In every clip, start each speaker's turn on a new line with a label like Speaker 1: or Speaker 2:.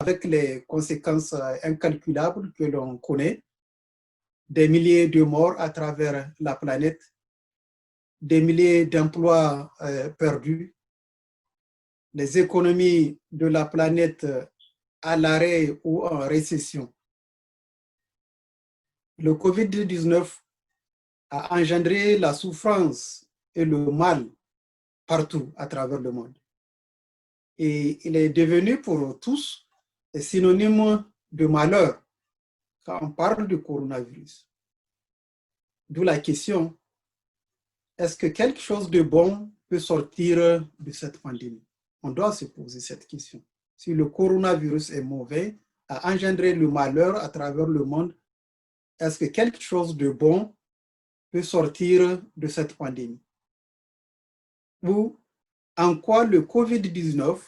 Speaker 1: avec les conséquences incalculables que l'on connaît, des milliers de morts à travers la planète, des milliers d'emplois perdus, les économies de la planète à l'arrêt ou en récession. Le Covid-19 a engendré la souffrance et le mal partout à travers le monde. Et il est devenu pour tous un synonyme de malheur quand on parle du coronavirus. D'où la question, est-ce que quelque chose de bon peut sortir de cette pandémie? On doit se poser cette question. Si le coronavirus est mauvais, a engendré le malheur à travers le monde, est-ce que quelque chose de bon peut sortir de cette pandémie? Ou en quoi le COVID-19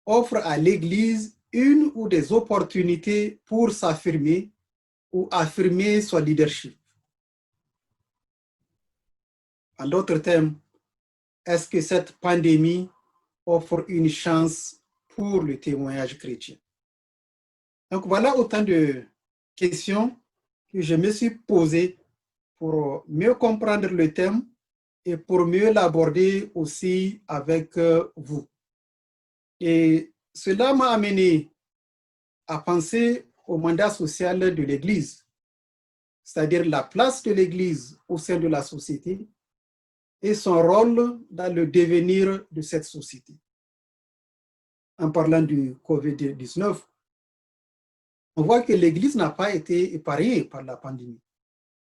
Speaker 1: offre à l'Église une ou des opportunités pour s'affirmer ou affirmer son leadership? En d'autres termes, est-ce que cette pandémie offre une chance pour le témoignage chrétien? Donc voilà autant de questions que je me suis posées pour mieux comprendre le thème et pour mieux l'aborder aussi avec vous. Et cela m'a amené à penser au mandat social de l'Église, c'est-à-dire la place de l'Église au sein de la société et son rôle dans le devenir de cette société. En parlant du COVID-19, on voit que l'Église n'a pas été épargnée par la pandémie.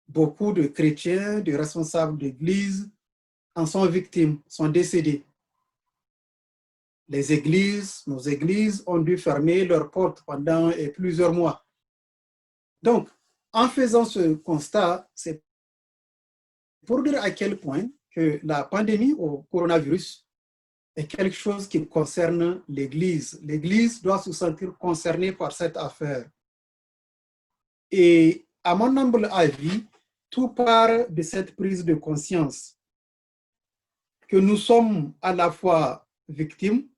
Speaker 1: Beaucoup de chrétiens, de responsables d'Église en sont victimes, sont décédés. Les églises, nos églises ont dû fermer leurs portes pendant plusieurs mois. Donc, en faisant ce constat, c'est pour dire à quel point que la pandémie au coronavirus est quelque chose qui concerne l'Église. L'Église doit se sentir concernée par cette affaire. Et à mon humble avis, tout part de cette prise de conscience que nous sommes à la fois victimes,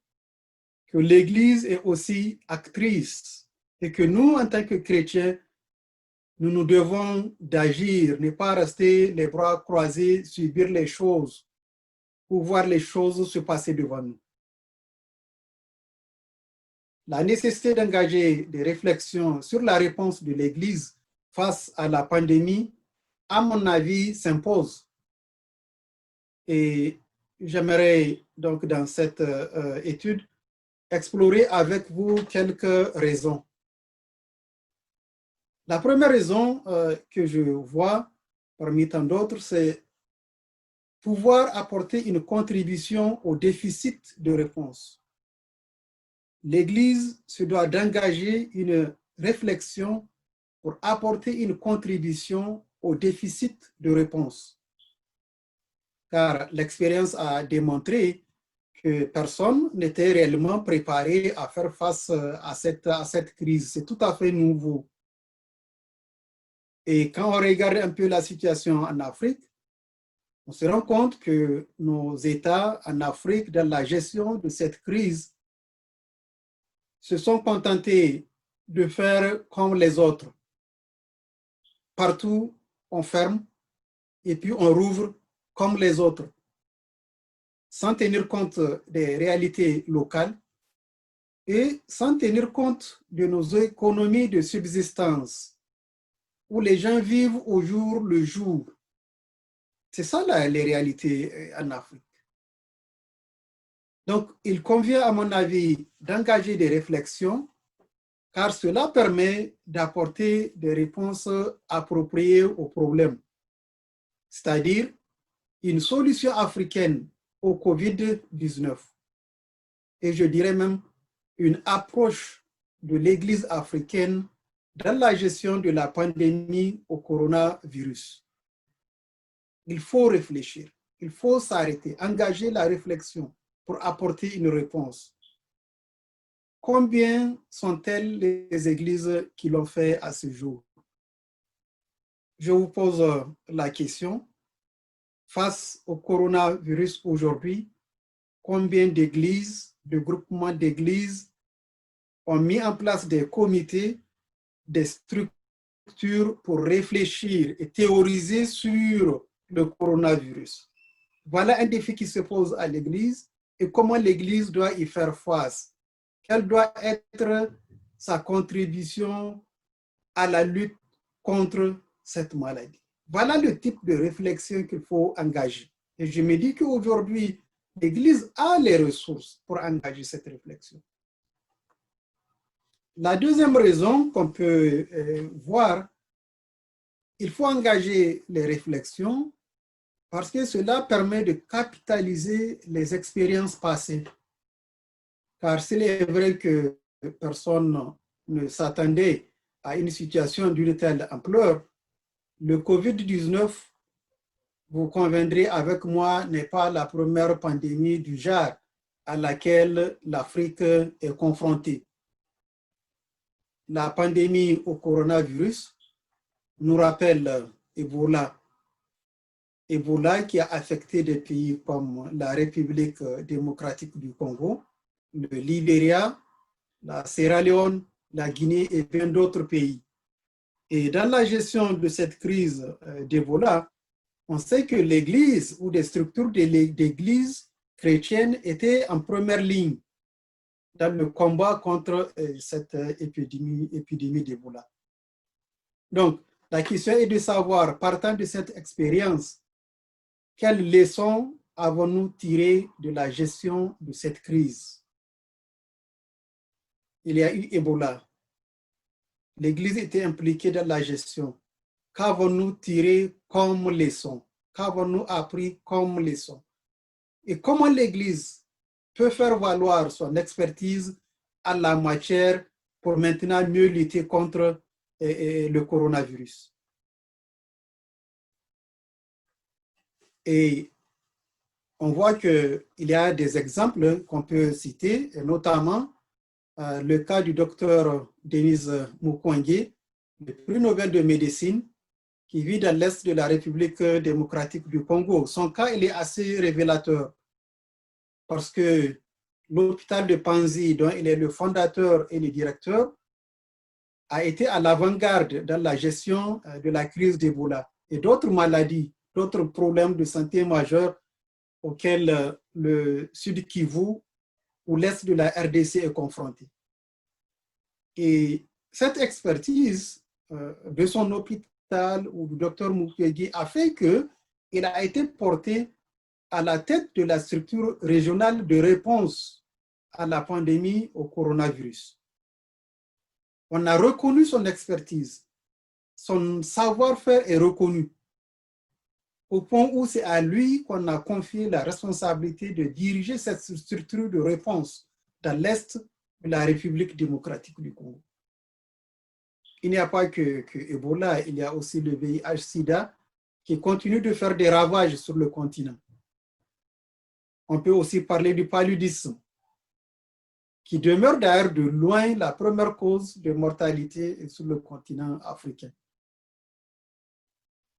Speaker 1: que l'Église est aussi actrice et que nous, en tant que chrétiens, nous devons d'agir, ne pas rester les bras croisés, subir les choses ou voir les choses se passer devant nous. La nécessité d'engager des réflexions sur la réponse de l'Église face à la pandémie, à mon avis, s'impose. Et j'aimerais donc dans cette étude explorer avec vous quelques raisons. La première raison que je vois parmi tant d'autres, c'est pouvoir apporter une contribution au déficit de réponse. L'Église se doit d'engager une réflexion pour apporter une contribution au déficit de réponse. Car l'expérience a démontré que personne n'était réellement préparé à faire face à cette crise. C'est tout à fait nouveau. Et quand on regarde un peu la situation en Afrique, on se rend compte que nos États en Afrique, dans la gestion de cette crise, se sont contentés de faire comme les autres. Partout, on ferme et puis on rouvre comme les autres, sans tenir compte des réalités locales et sans tenir compte de nos économies de subsistance, où les gens vivent au jour le jour. C'est ça les réalités en Afrique. Donc, il convient, à mon avis, d'engager des réflexions, car cela permet d'apporter des réponses appropriées aux problèmes, c'est-à-dire une solution africaine au COVID-19. Et je dirais même une approche de l'Église africaine dans la gestion de la pandémie au coronavirus. Il faut réfléchir, il faut s'arrêter, engager la réflexion pour apporter une réponse. Combien sont-elles les églises qui l'ont fait à ce jour? Je vous pose la question. Face au coronavirus aujourd'hui, combien d'églises, de groupements d'églises ont mis en place des comités, des structures pour réfléchir et théoriser sur le coronavirus. Voilà un défi qui se pose à l'Église et comment l'Église doit y faire face. Quelle doit être sa contribution à la lutte contre cette maladie. Voilà le type de réflexion qu'il faut engager. Et je me dis qu'aujourd'hui, l'Église a les ressources pour engager cette réflexion. La deuxième raison qu'on peut voir, il faut engager les réflexions parce que cela permet de capitaliser les expériences passées. Car s'il est vrai que personne ne s'attendait à une situation d'une telle ampleur, le COVID-19, vous conviendrez avec moi, n'est pas la première pandémie du genre à laquelle l'Afrique est confrontée. La pandémie au coronavirus nous rappelle Ebola. Ebola qui a affecté des pays comme la République démocratique du Congo, le Libéria, la Sierra Leone, la Guinée et bien d'autres pays. Et dans la gestion de cette crise d'Ebola, on sait que l'Église ou des structures d'Église chrétienne étaient en première ligne dans le combat contre cette épidémie d'Ebola. Donc, la question est de savoir, partant de cette expérience, quelles leçons avons-nous tirées de la gestion de cette crise? Il y a eu Ebola. L'Église était impliquée dans la gestion. Qu'avons-nous tiré comme leçon? Qu'avons-nous appris comme leçon? Et comment l'Église peut faire valoir son expertise à la matière pour maintenant mieux lutter contre le coronavirus? Et on voit qu'il y a des exemples qu'on peut citer, et notamment le cas du docteur Denis Mukwege, le prix Nobel de médecine, qui vit dans l'Est de la République démocratique du Congo. Son cas, il est assez révélateur parce que l'hôpital de Panzi, dont il est le fondateur et le directeur, a été à l'avant-garde dans la gestion de la crise d'Ebola et d'autres maladies, d'autres problèmes de santé majeurs auxquels le Sud Kivu ou l'Est de la RDC est confronté. Et cette expertise de son hôpital ou du docteur Mukwege a fait qu'il a été porté à la tête de la structure régionale de réponse à la pandémie au coronavirus. On a reconnu son expertise, son savoir-faire est reconnu, au point où c'est à lui qu'on a confié la responsabilité de diriger cette structure de réponse dans l'Est de la République démocratique du Congo. Il n'y a pas que Ebola, il y a aussi le VIH-Sida qui continue de faire des ravages sur le continent. On peut aussi parler du paludisme, qui demeure d'ailleurs de loin la première cause de mortalité sur le continent africain.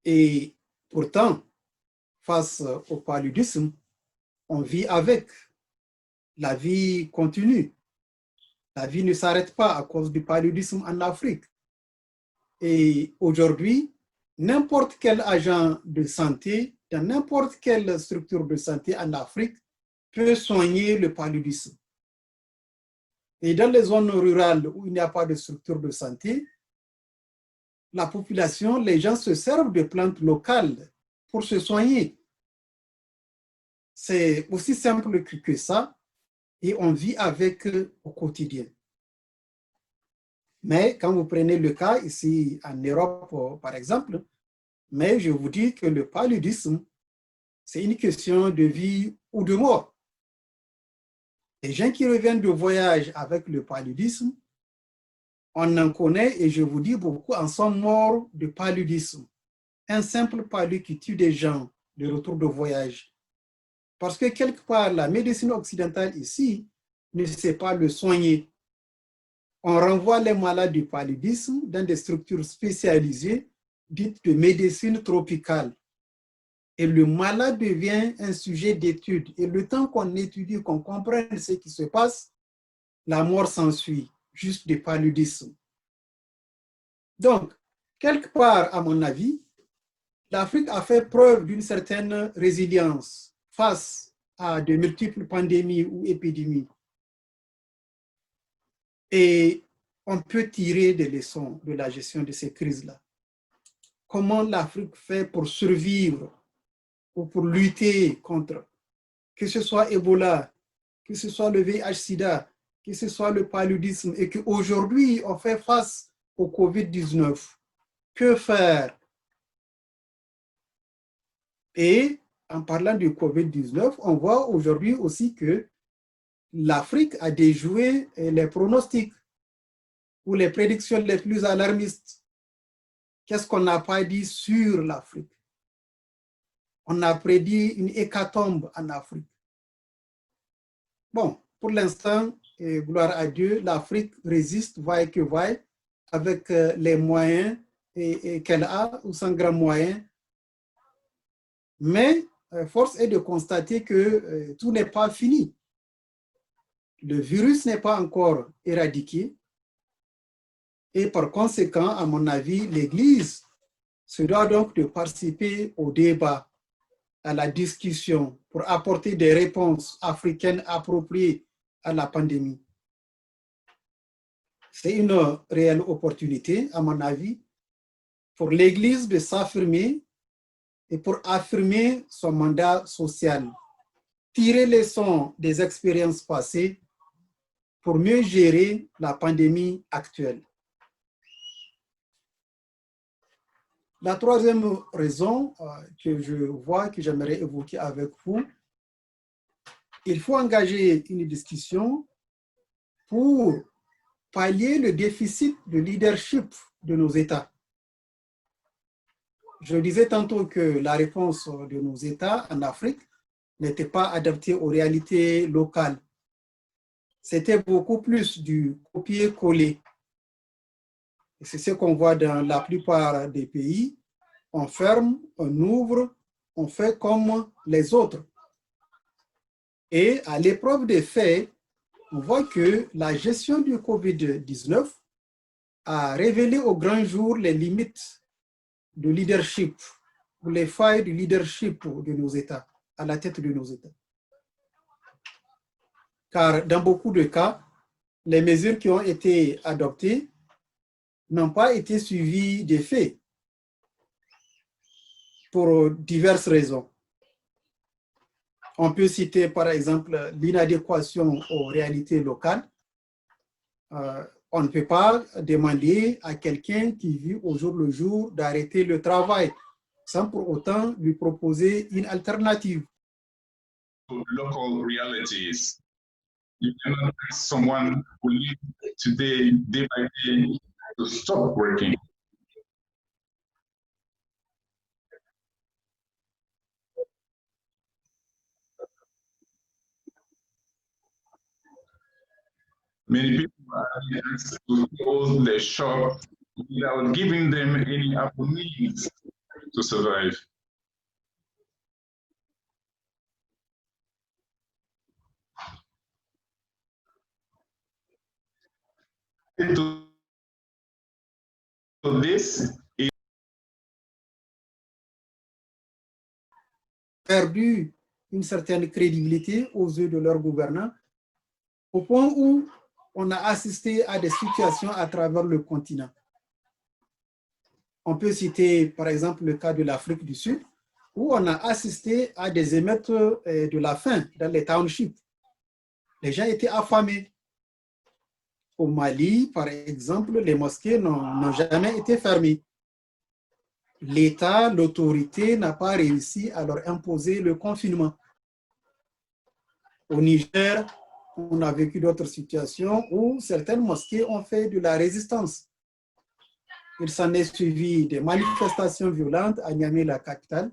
Speaker 1: Et pourtant, face au paludisme, on vit avec. La vie continue. La vie ne s'arrête pas à cause du paludisme en Afrique. Et aujourd'hui, n'importe quel agent de santé, dans n'importe quelle structure de santé en Afrique, peut soigner le paludisme. Et dans les zones rurales où il n'y a pas de structure de santé, la population, les gens se servent de plantes locales pour se soigner. C'est aussi simple que ça et on vit avec au quotidien. Mais quand vous prenez le cas ici en Europe, par exemple, mais je vous dis que le paludisme, c'est une question de vie ou de mort. Les gens qui reviennent de voyage avec le paludisme, on en connaît et je vous dis beaucoup en sont morts de paludisme. Un simple palud qui tue des gens de retour de voyage. Parce que quelque part, la médecine occidentale ici ne sait pas le soigner. On renvoie les malades du paludisme dans des structures spécialisées dites de médecine tropicale. Et le malade devient un sujet d'étude. Et le temps qu'on étudie, qu'on comprenne ce qui se passe, la mort s'ensuit. juste de paludisme. Donc, quelque part, à mon avis, l'Afrique a fait preuve d'une certaine résilience face à de multiples pandémies ou épidémies. Et on peut tirer des leçons de la gestion de ces crises-là. Comment l'Afrique fait pour survivre ou pour lutter contre, que ce soit Ebola, que ce soit le VIH-Sida, que ce soit le paludisme, et qu'aujourd'hui, on fait face au COVID-19. Que faire? Et en parlant du COVID-19, on voit aujourd'hui aussi que l'Afrique a déjoué les pronostics ou les prédictions les plus alarmistes. Qu'est-ce qu'on n'a pas dit sur l'Afrique? On a prédit une hécatombe en Afrique. Bon, pour l'instant, gloire à Dieu, l'Afrique résiste, vaille que vaille, avec les moyens qu'elle a ou sans grands moyens. Mais force est de constater que tout n'est pas fini. Le virus n'est pas encore éradiqué. Et par conséquent, à mon avis, l'Église se doit donc de participer au débat, à la discussion, pour apporter des réponses africaines appropriées à la pandémie. C'est une réelle opportunité, à mon avis, pour l'Église de s'affirmer et pour affirmer son mandat social, tirer les leçons des expériences passées pour mieux gérer la pandémie actuelle. La troisième raison que je vois, que j'aimerais évoquer avec vous, il faut engager une discussion pour pallier le déficit de leadership de nos États. Je disais tantôt que la réponse de nos États en Afrique n'était pas adaptée aux réalités locales. C'était beaucoup plus du copier-coller. C'est ce qu'on voit dans la plupart des pays. On ferme, on ouvre, on fait comme les autres. Et à l'épreuve des faits, on voit que la gestion du COVID-19 a révélé au grand jour les limites de leadership ou les failles du leadership de nos États, à la tête de nos États. Car dans beaucoup de cas, les mesures qui ont été adoptées n'ont pas été suivies des faits pour diverses raisons. On peut citer par exemple l'inadéquation aux réalités locales. On ne peut pas demander à quelqu'un qui vit au jour le jour d'arrêter le travail sans pour autant lui proposer une alternative.
Speaker 2: Local realities. You cannot ask someone who lives today, day by day, to stop working. Many people are asked to close their shop without giving them any opportunities to survive. So this is
Speaker 1: perdu une certaine crédibilité aux yeux de leurs gouvernants, au point où on a assisté à des situations à travers le continent. On peut citer par exemple le cas de l'Afrique du Sud, où on a assisté à des émeutes de la faim dans les townships. Les gens étaient affamés. Au Mali, par exemple, les mosquées n'ont jamais été fermées. L'État, l'autorité n'a pas réussi à leur imposer le confinement. Au Niger, on a vécu d'autres situations où certaines mosquées ont fait de la résistance. Il s'en est suivi des manifestations violentes à Niamey, la capitale,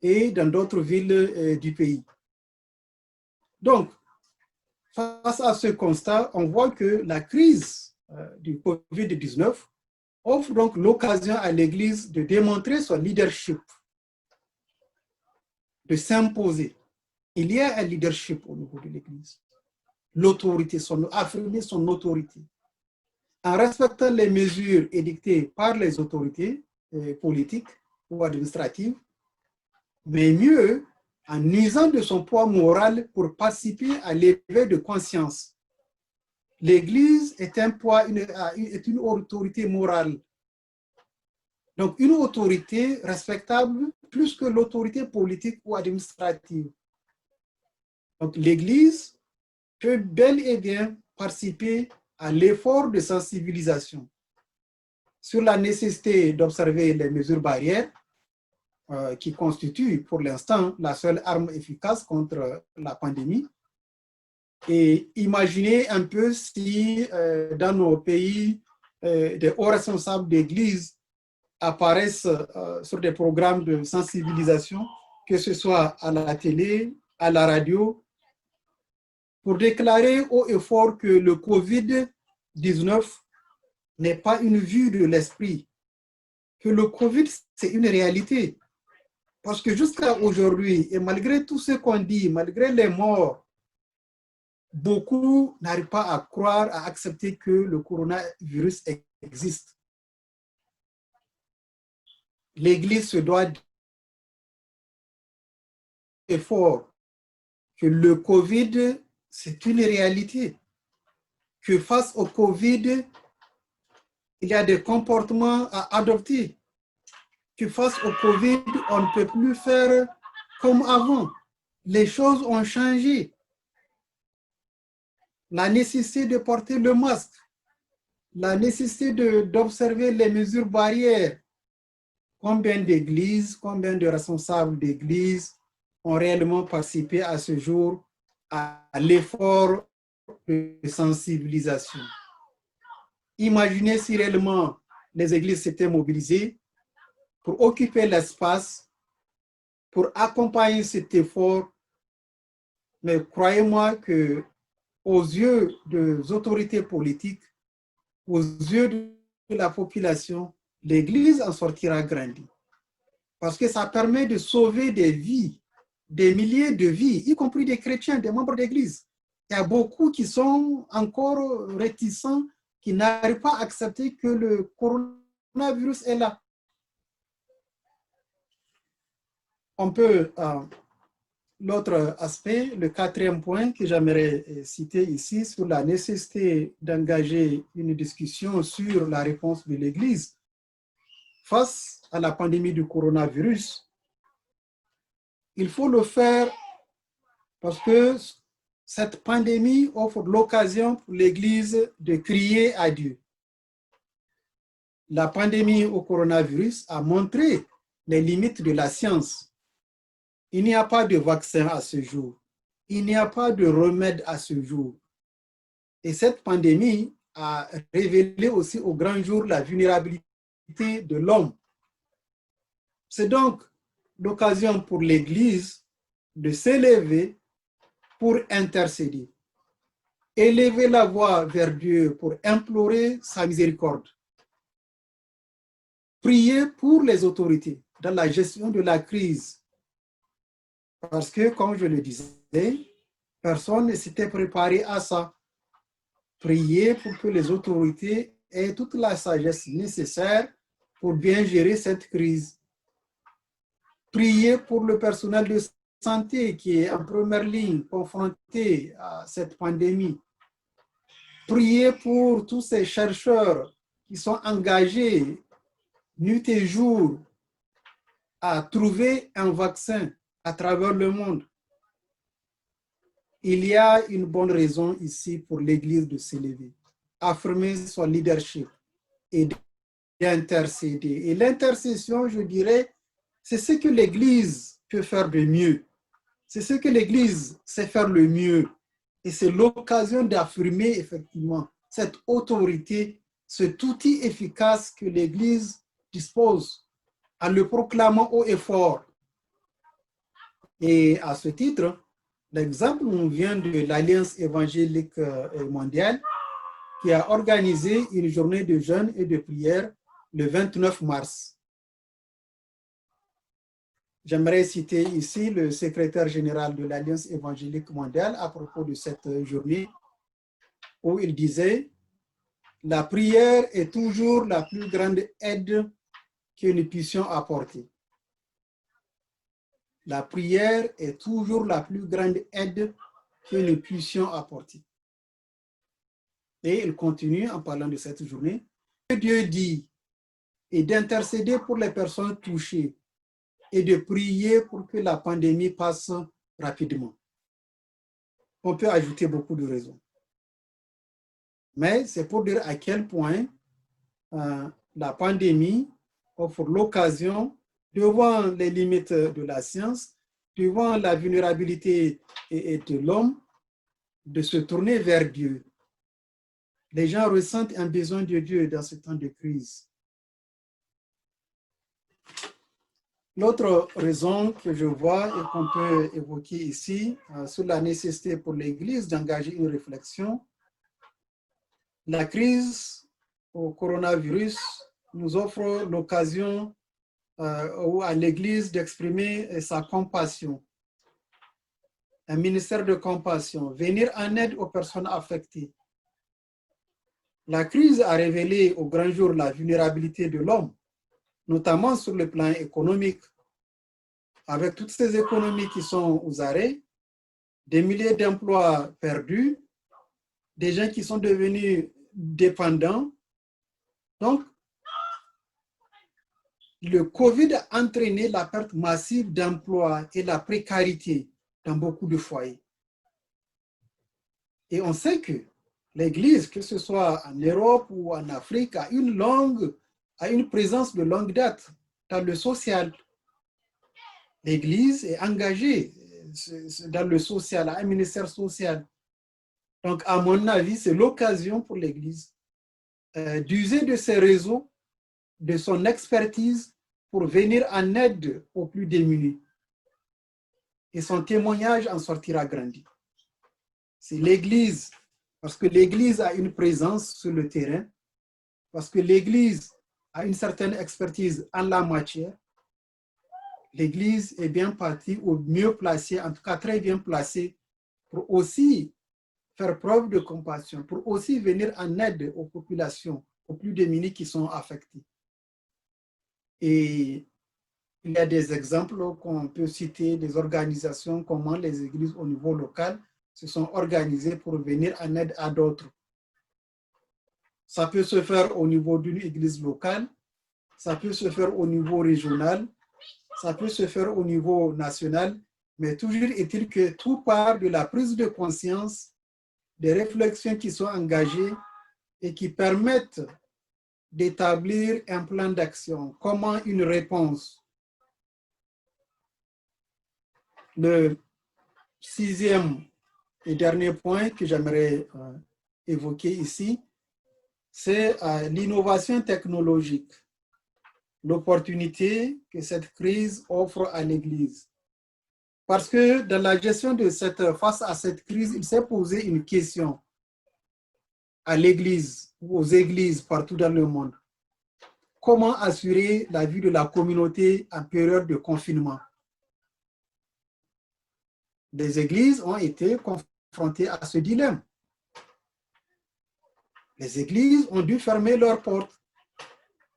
Speaker 1: et dans d'autres villes du pays. Donc, face à ce constat, on voit que la crise du COVID-19 offre donc l'occasion à l'Église de démontrer son leadership, de s'imposer. Il y a un leadership au niveau de l'Église. L'autorité, affirmer son autorité. en respectant les mesures édictées par les autorités politiques ou administratives, mais mieux en usant de son poids moral pour participer à l'éveil de conscience. L'Église est est une autorité morale. Donc, une autorité respectable plus que l'autorité politique ou administrative. Donc, l'Église peut bel et bien participer à l'effort de sensibilisation sur la nécessité d'observer les mesures barrières qui constituent pour l'instant la seule arme efficace contre la pandémie. Et imaginez un peu si dans nos pays, des hauts responsables d'église apparaissent sur des programmes de sensibilisation, que ce soit à la télé, à la radio, pour déclarer haut et fort que le COVID-19 n'est pas une vue de l'esprit, que le COVID, c'est une réalité. Parce que jusqu'à aujourd'hui, et malgré tout ce qu'on dit, malgré les morts, beaucoup n'arrivent pas à croire, à accepter que le coronavirus existe. L'Église se doit d'effort que le COVID, c'est une réalité, que face au COVID, il y a des comportements à adopter, que face au COVID, on ne peut plus faire comme avant. Les choses ont changé. La nécessité de porter le masque, la nécessité d'observer les mesures barrières. Combien d'églises, combien de responsables d'églises ont réellement participé à ce jour à l'effort de sensibilisation? Imaginez si réellement les églises s'étaient mobilisées pour occuper l'espace, pour accompagner cet effort. Mais croyez-moi que aux yeux des autorités politiques, aux yeux de la population, l'Église en sortira grandie. Parce que ça permet de sauver des vies, des milliers de vies, y compris des chrétiens, des membres d'Église. Il y a beaucoup qui sont encore réticents, qui n'arrivent pas à accepter que le coronavirus est là. On peut, l'autre aspect, le quatrième point que j'aimerais citer ici, sur la nécessité d'engager une discussion sur la réponse de l'Église face à la pandémie du coronavirus. Il faut le faire parce que cette pandémie offre l'occasion pour l'Église de crier à Dieu. La pandémie au coronavirus a montré les limites de la science. Il n'y a pas de vaccin à ce jour. Il n'y a pas de remède à ce jour. Et cette pandémie a révélé aussi au grand jour la vulnérabilité de l'homme. C'est donc l'occasion pour l'Église de s'élever pour intercéder, élever la voix vers Dieu pour implorer sa miséricorde, prier pour les autorités dans la gestion de la crise. Parce que, comme je le disais, personne ne s'était préparé à ça. Prier pour que les autorités aient toute la sagesse nécessaire pour bien gérer cette crise. Prier pour le personnel de santé qui est en première ligne confronté à cette pandémie. Prier pour tous ces chercheurs qui sont engagés nuit et jour à trouver un vaccin à travers le monde. Il y a une bonne raison ici pour l'Église de s'élever, affirmer son leadership et d'intercéder. Et l'intercession, je dirais, c'est ce que l'Église peut faire de mieux. C'est ce que l'Église sait faire le mieux. Et c'est l'occasion d'affirmer effectivement cette autorité, cet outil efficace que l'Église dispose en le proclamant haut et fort. Et à ce titre, l'exemple nous vient de l'Alliance évangélique mondiale qui a organisé une journée de jeûne et de prière le 29 mars. J'aimerais citer ici le secrétaire général de l'Alliance évangélique mondiale à propos de cette journée, où il disait la prière est toujours la plus grande aide que nous puissions apporter. La prière est toujours la plus grande aide que nous puissions apporter. Et il continue en parlant de cette journée. Dieu dit et d'intercéder pour les personnes touchées et de prier pour que la pandémie passe rapidement. On peut ajouter beaucoup de raisons. Mais c'est pour dire à quel point la pandémie offre l'occasion, devant les limites de la science, devant la vulnérabilité de l'homme, de se tourner vers Dieu. Les gens ressentent un besoin de Dieu dans ce temps de crise. L'autre raison que je vois et qu'on peut évoquer ici, sur la nécessité pour l'Église d'engager une réflexion, la crise au coronavirus nous offre l'occasion à l'Église d'exprimer sa compassion, un ministère de compassion, venir en aide aux personnes affectées. La crise a révélé au grand jour la vulnérabilité de l'homme, notamment sur le plan économique, avec toutes ces économies qui sont aux arrêts, des milliers d'emplois perdus, des gens qui sont devenus dépendants. Donc, le Covid a entraîné la perte massive d'emplois et la précarité dans beaucoup de foyers. Et on sait que l'Église, que ce soit en Europe ou en Afrique, a une présence de longue date dans le social. L'Église est engagée dans le social, a un ministère social. Donc, à mon avis, c'est l'occasion pour l'Église d'user de ses réseaux, de son expertise pour venir en aide aux plus démunis. Et son témoignage en sortira grandi. C'est l'Église, parce que l'Église a une présence sur le terrain, parce que l'Église a une certaine expertise en la matière. L'Église est bien partie, ou mieux placée, en tout cas très bien placée, pour aussi faire preuve de compassion, pour aussi venir en aide aux populations, aux plus démunis qui sont affectés. Et il y a des exemples qu'on peut citer, des organisations, comment les églises au niveau local se sont organisées pour venir en aide à d'autres. Ça peut se faire au niveau d'une église locale, ça peut se faire au niveau régional, ça peut se faire au niveau national, mais toujours est-il que tout part de la prise de conscience, des réflexions qui sont engagées et qui permettent d'établir un plan d'action. Comment une réponse? Le sixième et dernier point que j'aimerais évoquer ici, c'est l'innovation technologique, l'opportunité que cette crise offre à l'Église. Parce que dans la gestion face à cette crise, il s'est posé une question à l'Église ou aux églises partout dans le monde. Comment assurer la vie de la communauté en période de confinement? Les églises ont été confrontées à ce dilemme. Les églises ont dû fermer leurs portes,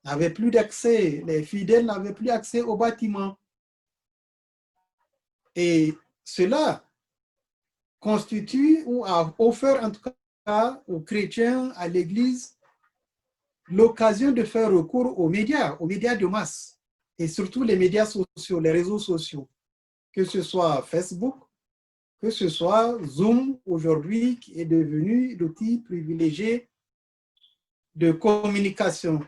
Speaker 1: n'avaient plus d'accès, les fidèles n'avaient plus accès aux bâtiments. Et cela constitue ou a offert en tout cas aux chrétiens, à l'Église, l'occasion de faire recours aux médias de masse, et surtout les médias sociaux, les réseaux sociaux, que ce soit Facebook, que ce soit Zoom aujourd'hui, qui est devenu l'outil privilégié de communication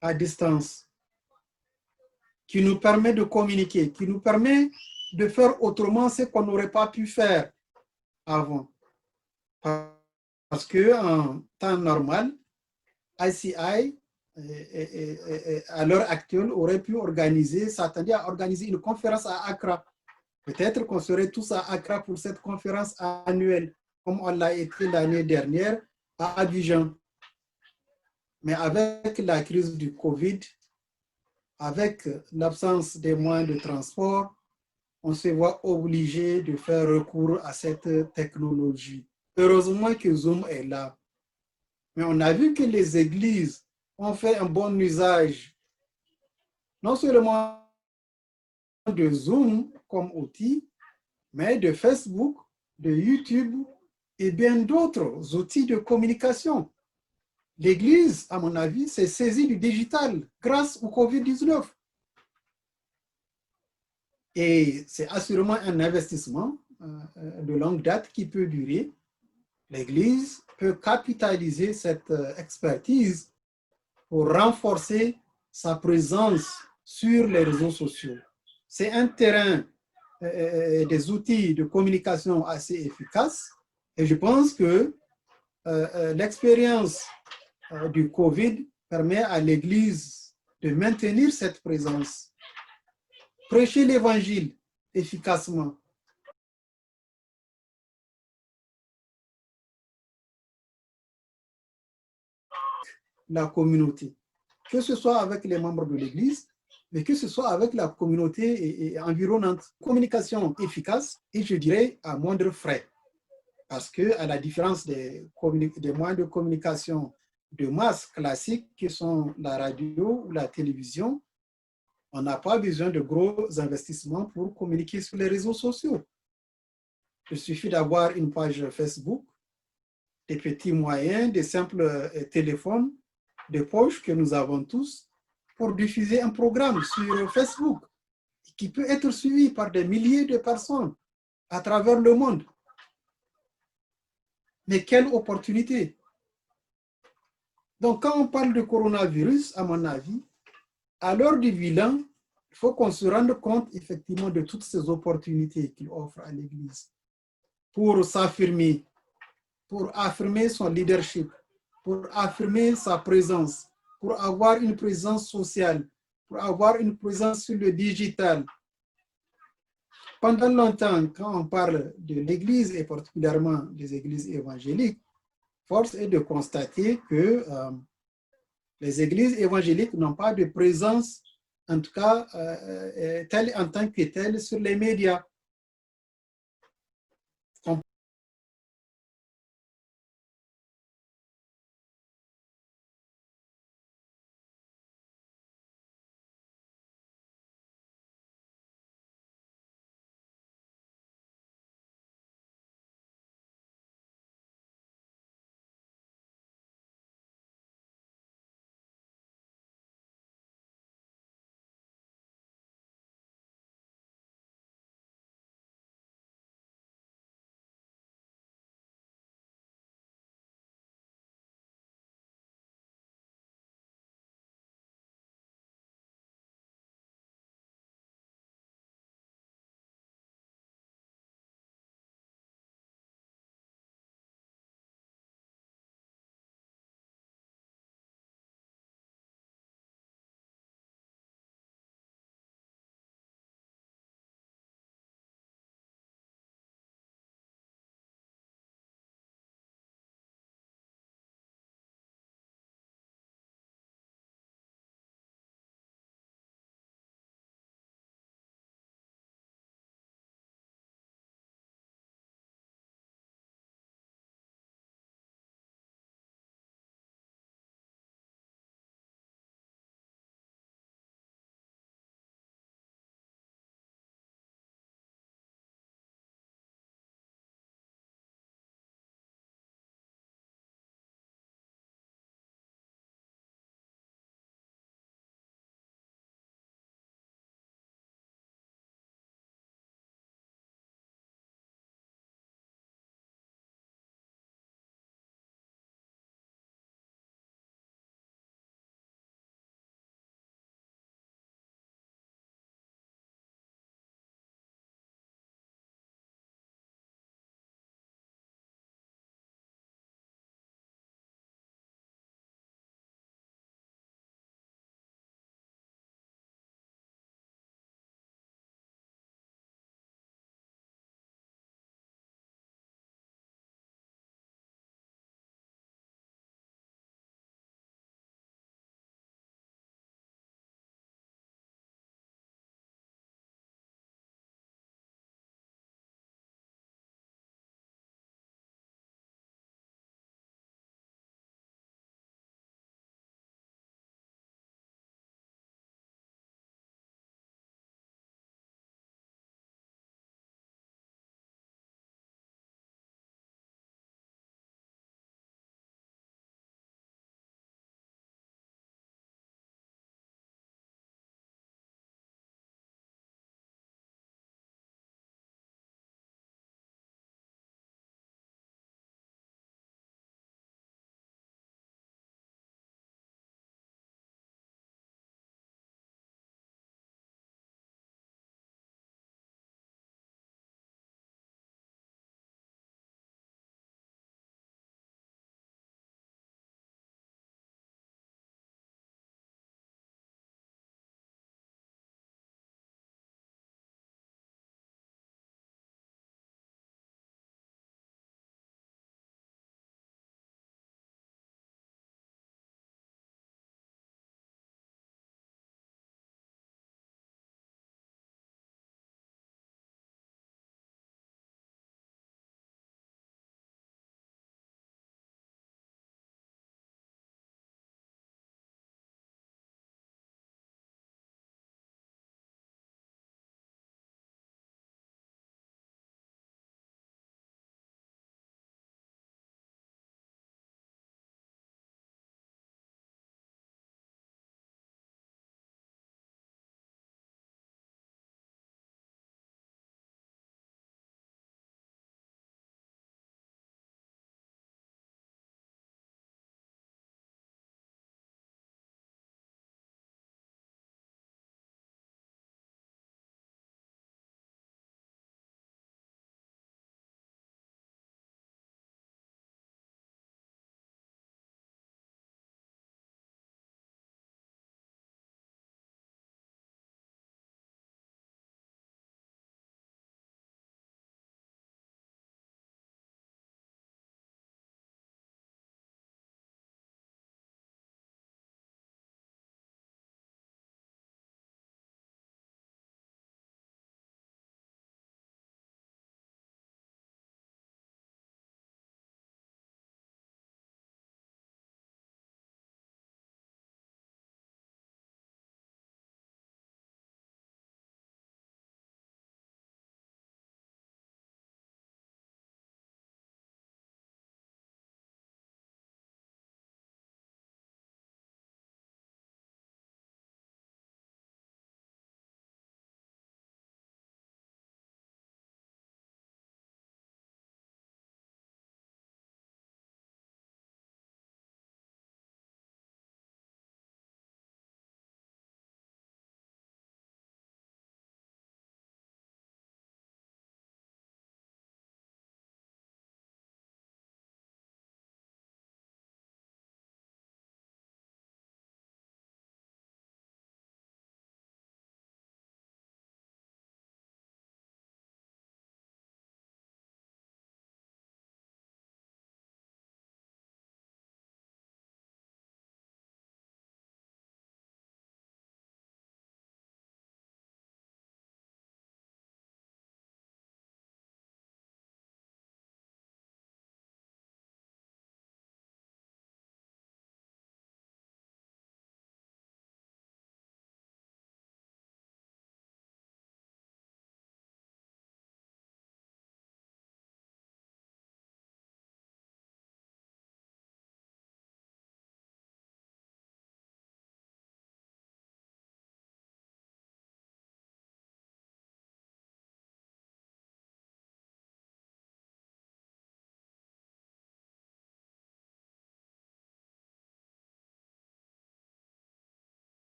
Speaker 1: à distance, qui nous permet de communiquer, qui nous permet de faire autrement ce qu'on n'aurait pas pu faire avant. Parce qu'en temps normal, ICI, à l'heure actuelle, aurait pu s'attendait à organiser une conférence à Accra. Peut-être qu'on serait tous à Accra pour cette conférence annuelle, comme on l'a été l'année dernière à Abidjan. Mais avec la crise du Covid, avec l'absence des moyens de transport, on se voit obligé de faire recours à cette technologie. Heureusement que Zoom est là. Mais on a vu que les églises ont fait un bon usage, non seulement de Zoom comme outil, mais de Facebook, de YouTube et bien d'autres outils de communication. L'Église, à mon avis, s'est saisie du digital grâce au COVID-19. Et c'est assurément un investissement de longue date qui peut durer. L'Église peut capitaliser cette expertise pour renforcer sa présence sur les réseaux sociaux. C'est un terrain des outils de communication assez efficaces et je pense que l'expérience du COVID permet à l'Église de maintenir cette présence. Prêcher l'Évangile efficacement. La communauté, que ce soit avec les membres de l'Église, mais que ce soit avec la communauté environnante. Communication efficace et je dirais à moindre frais. Parce que, à la différence des moyens de communication de masse classiques qui sont la radio ou la télévision, on n'a pas besoin de gros investissements pour communiquer sur les réseaux sociaux. Il suffit d'avoir une page Facebook, des petits moyens, des simples téléphones de poche que nous avons tous pour diffuser un programme sur Facebook qui peut être suivi par des milliers de personnes à travers le monde. Mais quelle opportunité! Donc, quand on parle de coronavirus, à mon avis, à l'heure du bilan, il faut qu'on se rende compte effectivement de toutes ces opportunités qu'il offre à l'Église pour s'affirmer, pour affirmer son leadership, pour affirmer sa présence, pour avoir une présence sociale, pour avoir une présence sur le digital. Pendant longtemps, quand on parle de l'Église et particulièrement des églises évangéliques, force est de constater que les églises évangéliques n'ont pas de présence, en tout cas, telle en tant que telle, sur les médias.